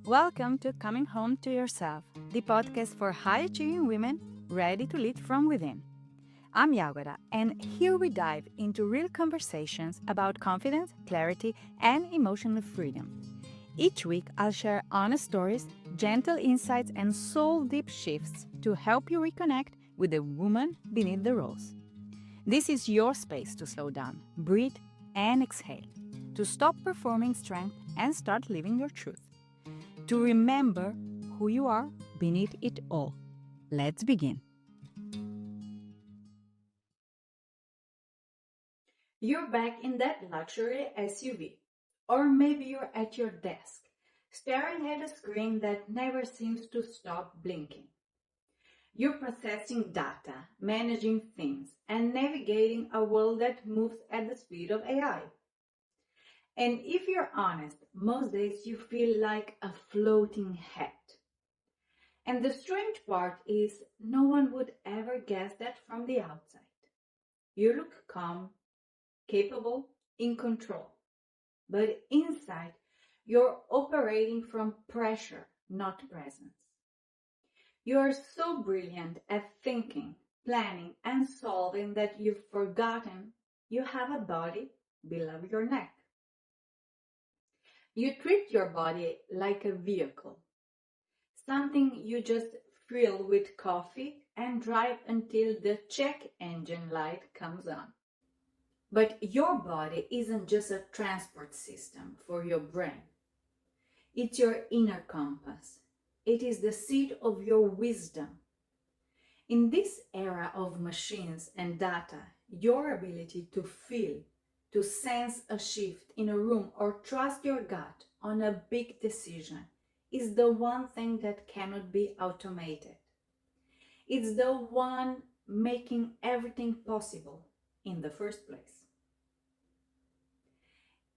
Welcome to Coming Home to Yourself, the podcast for high-achieving women ready to lead from within. I'm Jagoda, and here we dive into real conversations about confidence, clarity, and emotional freedom. Each week, I'll share honest stories, gentle insights, and soul-deep shifts to help you reconnect with the woman beneath the roles. This is your space to slow down, breathe, and exhale, to stop performing strength and start living your truth. To remember who you are beneath it all. Let's begin. You're back in that luxury SUV, or maybe you're at your desk, staring at a screen that never seems to stop blinking. You're processing data, managing things, and navigating a world that moves at the speed of AI. And if you're honest, most days you feel like a floating head. And the strange part is no one would ever guess that from the outside. You look calm, capable, in control. But inside, you're operating from pressure, not presence. You are so brilliant at thinking, planning, and solving that you've forgotten you have a body below your neck. You treat your body like a vehicle, something you just fill with coffee and drive until the check engine light comes on. But your body isn't just a transport system for your brain. It's your inner compass. It is the seat of your wisdom. In this era of machines and data, your ability to feel, to sense a shift in a room or trust your gut on a big decision is the one thing that cannot be automated. It's the one making everything possible in the first place.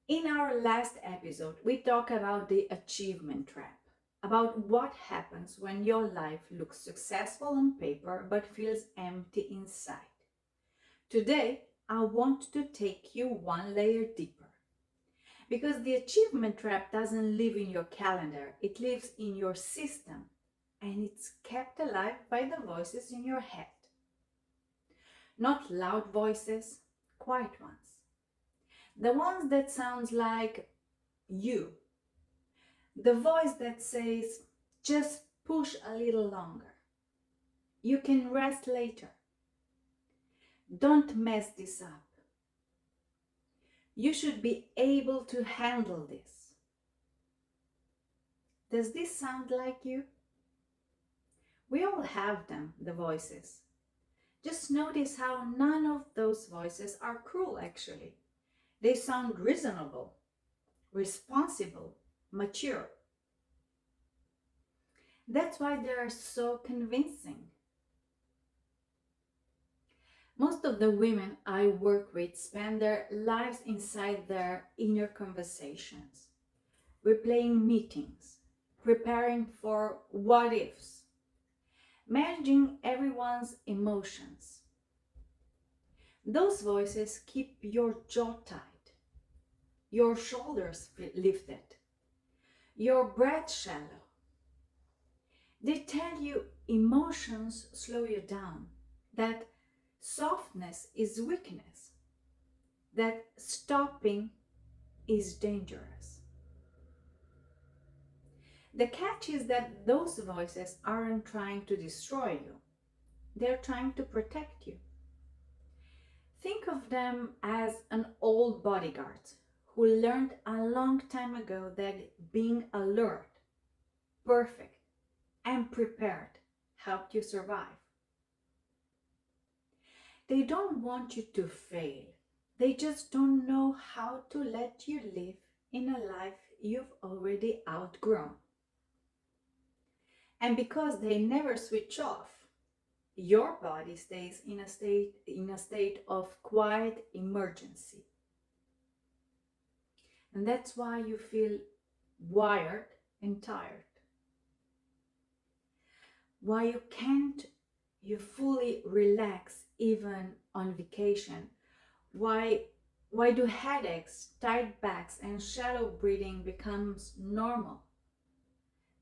In our last episode, we talked about the achievement trap, about what happens when your life looks successful on paper but feels empty inside. Today, I want to take you one layer deeper. Because the achievement trap doesn't live in your calendar, it lives in your system, and it's kept alive by the voices in your head. Not loud voices, quiet ones. The ones that sound like you. The voice that says, just push a little longer. You can rest later. Don't mess this up. You should be able to handle this. Does this sound like you? We all have them, the voices. Just notice how none of those voices are cruel, actually. They sound reasonable, responsible, mature. That's why they are so convincing. Most of the women I work with spend their lives inside their inner conversations, replaying meetings, preparing for what ifs, managing everyone's emotions. Those voices keep your jaw tight, your shoulders lifted, your breath shallow. They tell you emotions slow you down, that softness is weakness, that stopping is dangerous. The catch is that those voices aren't trying to destroy you, they're trying to protect you. Think of them as an old bodyguard who learned a long time ago that being alert, perfect, and prepared helped you survive. They don't want you to fail. They just don't know how to let you live in a life you've already outgrown. And because they never switch off, your body stays in a state of quiet emergency. And that's why you feel wired and tired. Why you fully relax even on vacation? Why do headaches, tight backs, and shallow breathing becomes normal?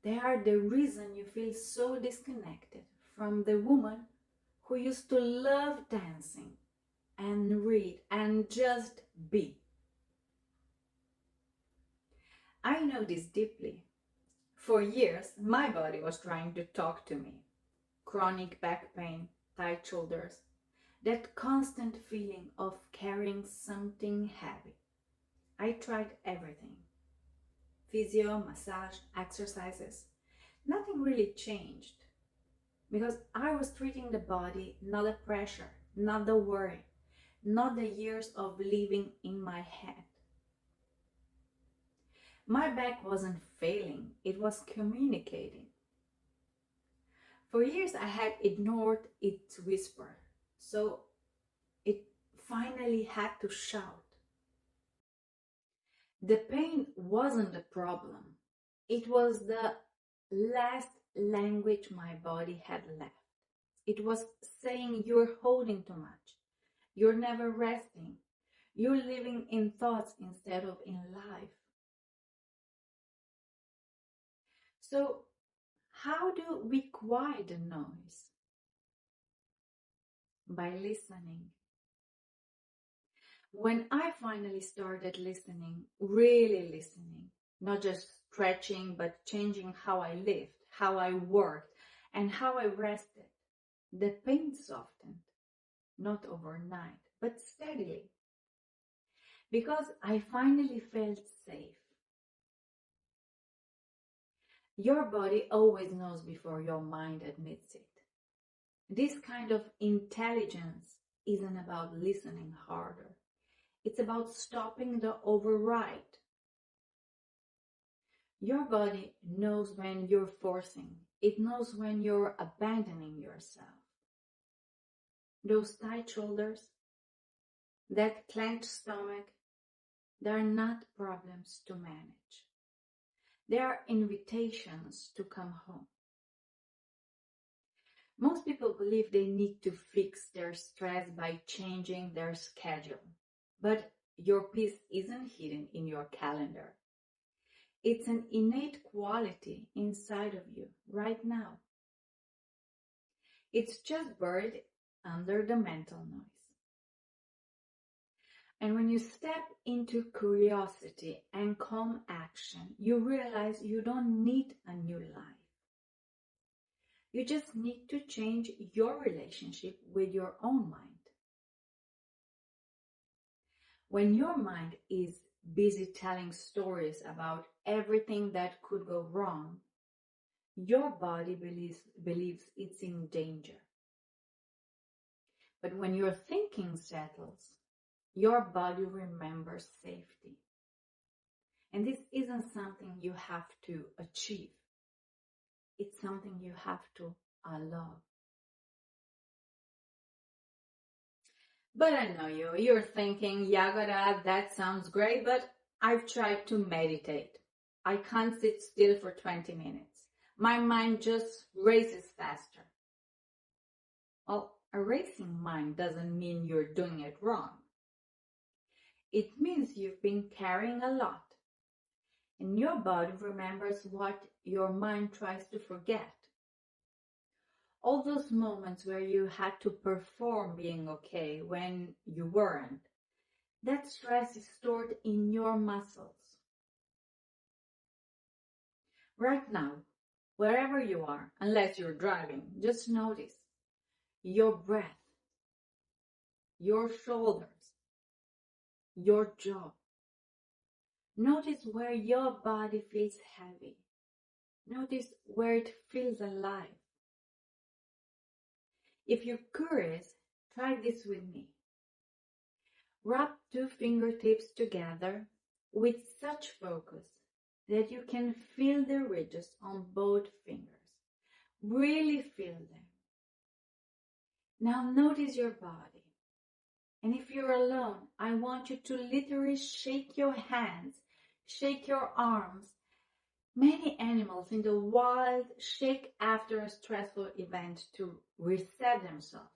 They are the reason you feel so disconnected from the woman who used to love dancing and read and just be. I know this deeply. For years, my body was trying to talk to me. Chronic back pain, tight shoulders, that constant feeling of carrying something heavy. I tried everything. Physio, massage, exercises. Nothing really changed because I was treating the body, not the pressure, not the worry, not the years of living in my head. My back wasn't failing, it was communicating. For years I had ignored its whisper, so it finally had to shout. The pain wasn't the problem, it was the last language my body had left. It was saying, you're holding too much, you're never resting, you're living in thoughts instead of in life. So, how do we quiet the noise? By listening. When I finally started listening, really listening, not just stretching, but changing how I lived, how I worked, and how I rested, the pain softened, not overnight, but steadily. Because I finally felt safe. Your body always knows before your mind admits it. This kind of intelligence isn't about listening harder. It's about stopping the override. Your body knows when you're forcing. It knows when you're abandoning yourself. Those tight shoulders, that clenched stomach, they're not problems to manage. They are invitations to come home. Most people believe they need to fix their stress by changing their schedule. But your peace isn't hidden in your calendar. It's an innate quality inside of you right now. It's just buried under the mental noise. And when you step into curiosity and calm action, you realize you don't need a new life. You just need to change your relationship with your own mind. When your mind is busy telling stories about everything that could go wrong, your body believes it's in danger. But when your thinking settles, your body remembers safety. And this isn't something you have to achieve. It's something you have to allow. But I know you're thinking, Jagoda, that sounds great, but I've tried to meditate. I can't sit still for 20 minutes. My mind just races faster. Well, a racing mind doesn't mean you're doing it wrong. It means you've been carrying a lot. And your body remembers what your mind tries to forget. All those moments where you had to perform being okay when you weren't. That stress is stored in your muscles. Right now, wherever you are, unless you're driving, just notice your breath, your shoulders, your jaw. Notice where your body feels heavy. Notice where it feels alive. If you're curious, try this with me. Wrap 2 fingertips together with such focus that you can feel the ridges on both fingers. Really feel them. Now notice your body. And if you're alone, I want you to literally shake your hands, shake your arms. Many animals in the wild shake after a stressful event to reset themselves.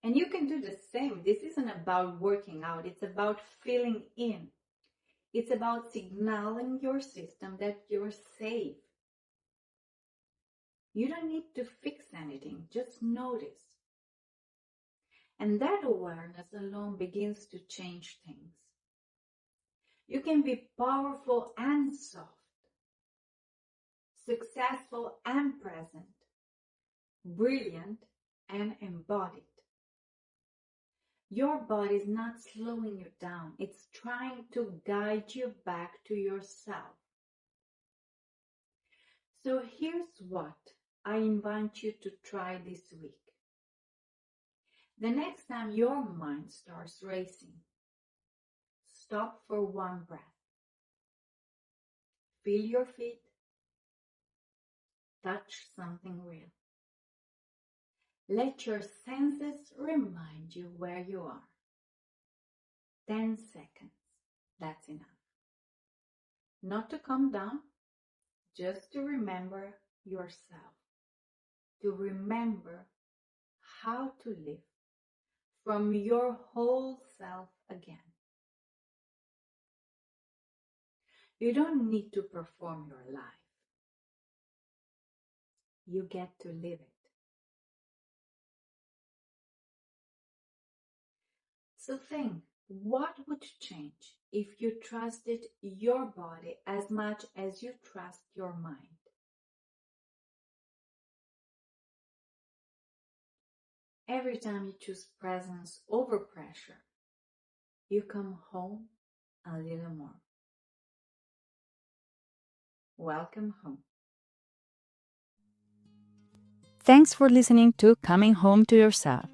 And you can do the same. This isn't about working out. It's about feeling in. It's about signaling your system that you're safe. You don't need to fix anything, just notice. And that awareness alone begins to change things. You can be powerful and soft, successful and present, brilliant and embodied. Your body is not slowing you down. It's trying to guide you back to yourself. So here's what I invite you to try this week. The next time your mind starts racing, stop for one breath. Feel your feet. Touch something real. Let your senses remind you where you are. 10 seconds. That's enough. Not to calm down, just to remember yourself. To remember how to live from your whole self again. You don't need to perform your life. You get to live it. So think, what would change if you trusted your body as much as you trust your mind? Every time you choose presence over pressure, you come home a little more. Welcome home. Thanks for listening to Coming Home to Yourself.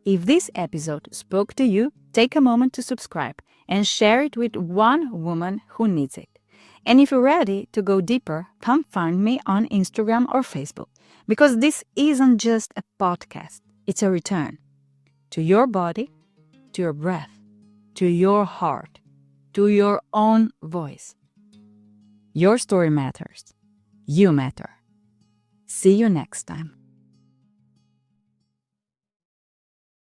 If this episode spoke to you, take a moment to subscribe and share it with one woman who needs it. And if you're ready to go deeper, come find me on Instagram or Facebook, because this isn't just a podcast, it's a return to your body, to your breath, to your heart, to your own voice. Your story matters. You matter. See you next time.